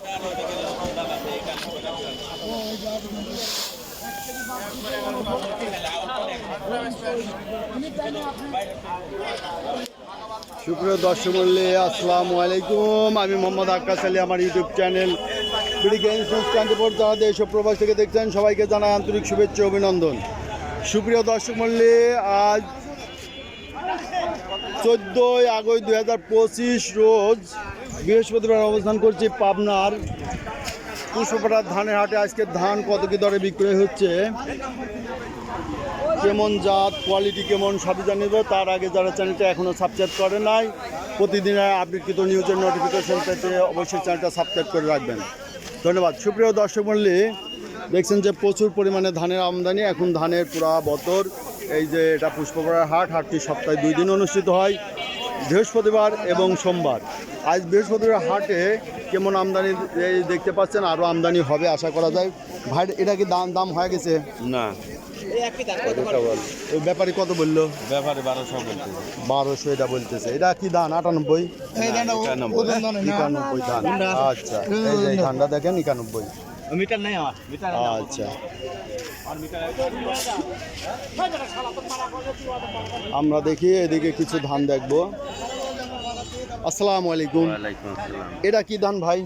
সুপ্রিয় দর্শক মণ্ডলী, আসসালামু আলাইকুম। আমি মোহাম্মদ আক্কাস আলী। আমার ইউটিউব চ্যানেল যারা দেশ ও প্রবাস থেকে দেখছেন সবাইকে জানাই আন্তরিক শুভেচ্ছা অভিনন্দন। সুপ্রিয় দর্শক মণ্ডলী, আজ 14 আগস্ট 2025 রোজ বৃহস্পতিবার অবস্থান করছি পাবনার পুষ্পপাড়ার ধানের হাটে। আজকে ধান কত কি দরে বিক্রয় হচ্ছে, কেমন জাত, কোয়ালিটি কেমন, সবই জানিয়ে দেবো। তার আগে যারা চ্যানেলটা এখনও সাবস্ক্রাইব করে নাই, প্রতিদিনের আপডেটকৃত নিউজের নোটিফিকেশন পেতে অবশ্যই চ্যানেলটা সাবস্ক্রাইব করে রাখবেন। ধন্যবাদ। সুপ্রিয় দর্শক মণ্ডলী, দেখছেন যে প্রচুর পরিমাণে ধানের আমদানি। এখন ধানের পুরা বতর। এই যে এটা পুষ্পপাড়ার হাট। হাটটি সপ্তাহে 2 দিন অনুষ্ঠিত হয়, বৃহস্পতিবার এবং সোমবার। আজ বৃহস্পতিবার হাটে কেমন আমদানি দেখতে পাচ্ছেন, আরও আমদানি হবে আশা করা যায়। ভাই, এটা কি দাম হয়ে গেছে? না, ব্যাপারী কত বললো? ব্যাপারে 1200 বলতেছে। 1200 এটা বলতেছে। এটা কি ধান? 98? 91 ধান। আচ্ছা, এই ধানটা দেখেন 91। মিটার নাই আমার, মিটার। আচ্ছা, আমরা দেখি এদিকে কিছু ধান দেখবো। আসসালামু আলাইকুম। ওয়ালাইকুম আসসালাম। এটা কি ধান ভাই?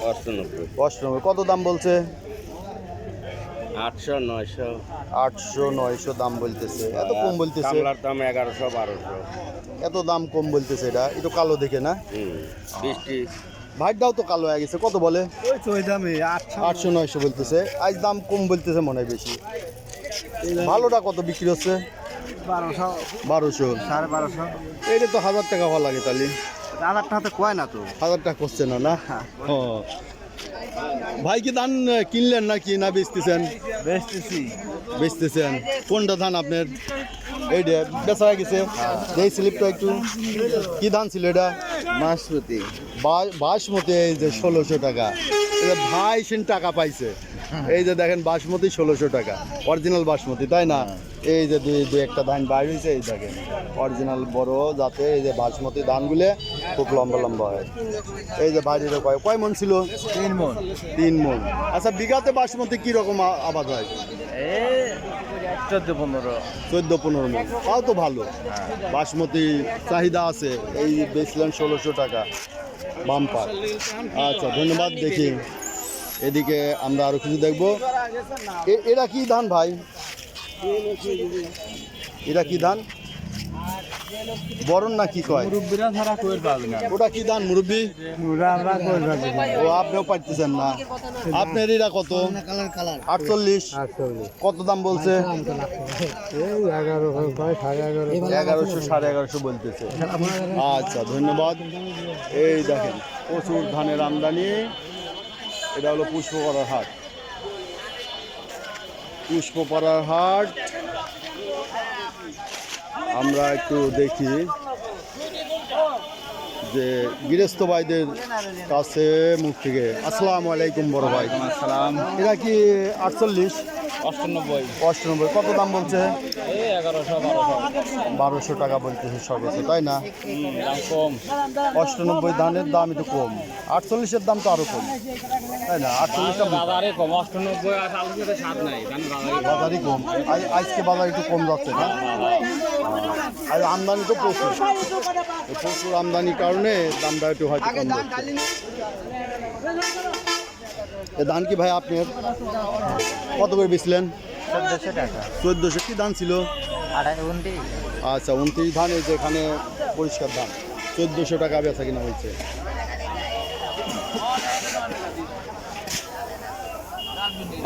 98। 98। কত দাম বলছে? 800 900। 800 900 দাম বলতেছে। এত কম বলতেছে? কামলার দাম 1100 1200। এত দাম কম বলতেছে। এটা একটু কালো দেখে না? বৃষ্টি ভাইটাও তো কালো হয়ে গেছে। কত বলে? 800 900 বলতেছে। আজ দাম কম বলতেছে মনে হয় বেশি। ভালোটা কত বিক্রি হচ্ছে? 1200 1200। এইটা তো 1000 টাকা হওয়া লাগে। তাহলে 1000 টাকা তো কয় না তো। 1000 টাকা করছে না? না। ও ভাই, কি ধান কিনলেন নাকি না বেচতেছেন? বেচতেছেন। কোনটা ধান আপনার? এইটা বেচা হয়ে গেছে? এই স্লিপটা একটু। কি ধান ছিল এটা? বাসমতি। বাসমতি। এই যে 1600 টাকা। এটা ভাই সেন টাকা পাইছে। এই যে দেখেন, বাসমতি 1600 টাকা, অরিজিনাল বাসমতি, তাই না? এই যে দুই একটা ধান বাইর হয়েছে, এই দেখেন অরিজিনাল বড় জাতের এই যে বাসমতি ধানগুলো খুব লম্বা লম্বা হয়। এই যে বাইরের কয় মন ছিল? 3 মন। আচ্ছা, বিঘাতে বাসমতি কীরকম আবাদ হয়? 14-15 মন। তাও তো ভালো। বাসমতি চাহিদা আছে। এই বেচলেন 1600 টাকা, বাম্পার। আচ্ছা, ধন্যবাদ। দেখি এদিকে আমরা আরো কিছু দেখবো। এরা কি ধান ভাই? এরা কি ধান? বরণ না কি কয়? ওটা কি ধান মুরব্বী? ও, আপনিও পারতেছেন না। আপনার এরা কত? 48। কত দাম বলছে? 1100 1150 বলতেছে। আচ্ছা, ধন্যবাদ। এই দেখেন প্রচুর ধানের আমদানি। এটা হলো পুষ্পপাড়ার হাট। পুষ্পপাড়ার হাট আমরা একটু দেখি যে গৃহস্থ ভাইদের কাছে মুখ থেকে। আসসালামু আলাইকুম বড় ভাই। আসসালাম। এরা কি 48? 98। কত দাম বলছে? 1200 টাকা বলতেছে সর্বোচ্চ, তাই না? কম। 98 ধানের দাম একটু কম। 48-এর দাম তো আরো কম, তাই না? 48টা বাজারে কম। 98 আর আলুতে স্বাদ নাই, বাজারই কম। আজকে বাজার একটু কম যাচ্ছে না? আর আমদানি তো প্রচুর আমদানির কারণে দামটা একটু হয়তো কম যাচ্ছে। এ ধান কি ভাই আপনার? কত করে বেচলেন? 1400 টাকা। 1400। কি ধান ছিল? 29। আচ্ছা, 29 ধান। এই যে এখানে পরিষ্কার ধান 1400 টাকা বেচা কিনা হয়েছে।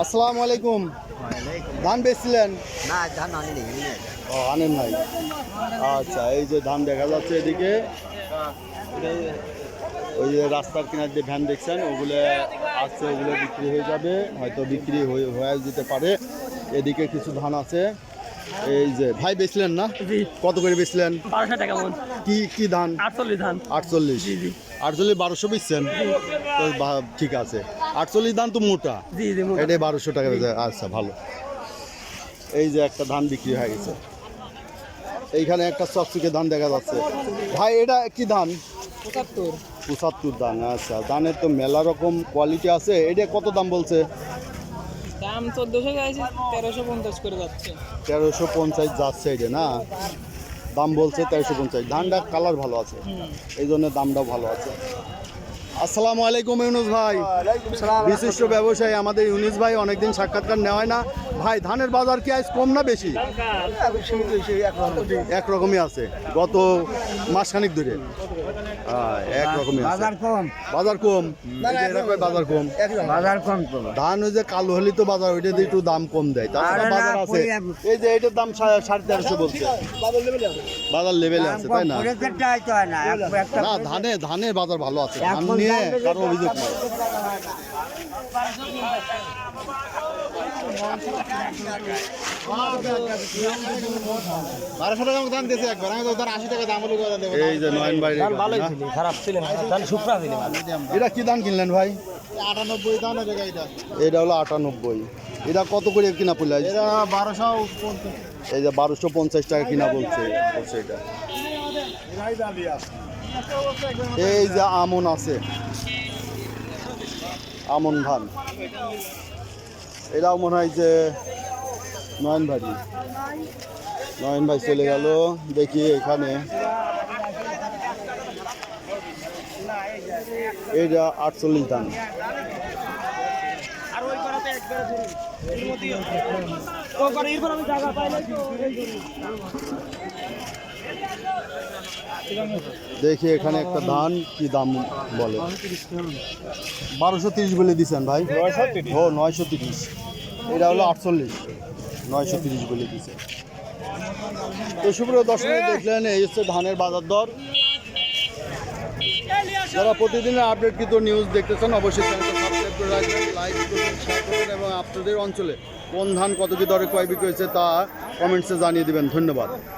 আসসালামু আলাইকুম। ধান বেচছিলেন? না, ধান আনিনি। ও, আনেন নাই। আচ্ছা, এই যে ধান দেখা যাচ্ছে এদিকে। ওই যে রাস্তার কিনার যে ভ্যান দেখছেন, ওগুলো আসছে, ওগুলো বিক্রি হয়ে যাবে, হয়তো বিক্রি হয়ে যেতে পারে। এদিকে কিছু ধান আছে। এই যে ভাই বেচলেন না? কত করে বেচলেন? 1200 টাকা মন। কি ধান? 48 ধান। 48। 48 1200 বেচছেন তো? ঠিক আছে। 48 ধান তো মোটা। এটা 1200 টাকা বেচে। আচ্ছা, ভালো। এই যে একটা ধান বিক্রি হয়ে গেছে। এইখানে একটা চকচকে ধান দেখা যাচ্ছে। ভাই, এটা কি ধান? 75 দান, আচ্ছা। ধানের তো মেলা রকম কোয়ালিটি আছে। এটা কত দাম বলছে? দাম 1400 চাইছে, 1350 করে যাচ্ছে। 1350 যাচ্ছে এটা না? দাম বলছে 1350। ধানটা কালার ভালো আছে, এই জন্য দামটাও ভালো আছে। আসসালামু আলাইকুম ইউনুস ভাই। বিশিষ্ট ব্যবসায়ী আমাদের ইউনুস ভাই, অনেকদিন সাক্ষাৎকার নেওয়া হয় না। ভাই ধানের বাজার কি আজ কম না বেশি? একরকমই আছে গত মাসখানিক ধরে। একরকমই আছে। বাজার কম। এই যে এরা কয় বাজার কম। বাজার কম তো। ধান ওই যে কালো হলি তো বাজার, ওইটা দিয়ে একটু দাম কম দেয়। তাছাড়া বাজার আছে। এই যে এটার দাম 1350 বলছে। বাজার লেভেলে আছে, তাই না? না, ধানের বাজার ভালো আছে। ধান নিয়ে কারো অভিযোগ নেই। এই যে নয়ন ভাই, খারাপ ছিল না, ধান শুকনা ছিল। এটা কি দাম কিনলেন ভাই? 98 দাম এটা। এটা হলো 98। এটা কত করে কিনা পড়লে? এটা 1250। এই যে 1250 টাকা কিনা বলছে এটা। এই যে আমন আছে, আমন ধান, এটাও মনে হয় যে নয়ন ভাই চলে গেল। দেখি এখানে এইটা 48 ধান। দেখি এখানে একটা ধান কি দাম বলে। 1230 বলে দিচ্ছেন ভাই? ও 930। এটা হলো 48, 930 বলে দিচ্ছে। তো সুপ্রিয় দর্শক, দেখলেন এই হচ্ছে ধানের বাজার দর। যারা প্রতিদিনের আপডেটকৃত নিউজ দেখতেছেন অবশ্যই চ্যানেলটা সাবস্ক্রাইব করে রাখবেন, লাইক করবেন, শেয়ার করবেন এবং আপনাদের অঞ্চলে কোন ধান কত কি দরে ক্রয় বিক্রি হয়েছে তা কমেন্টসে জানিয়ে দেবেন। ধন্যবাদ।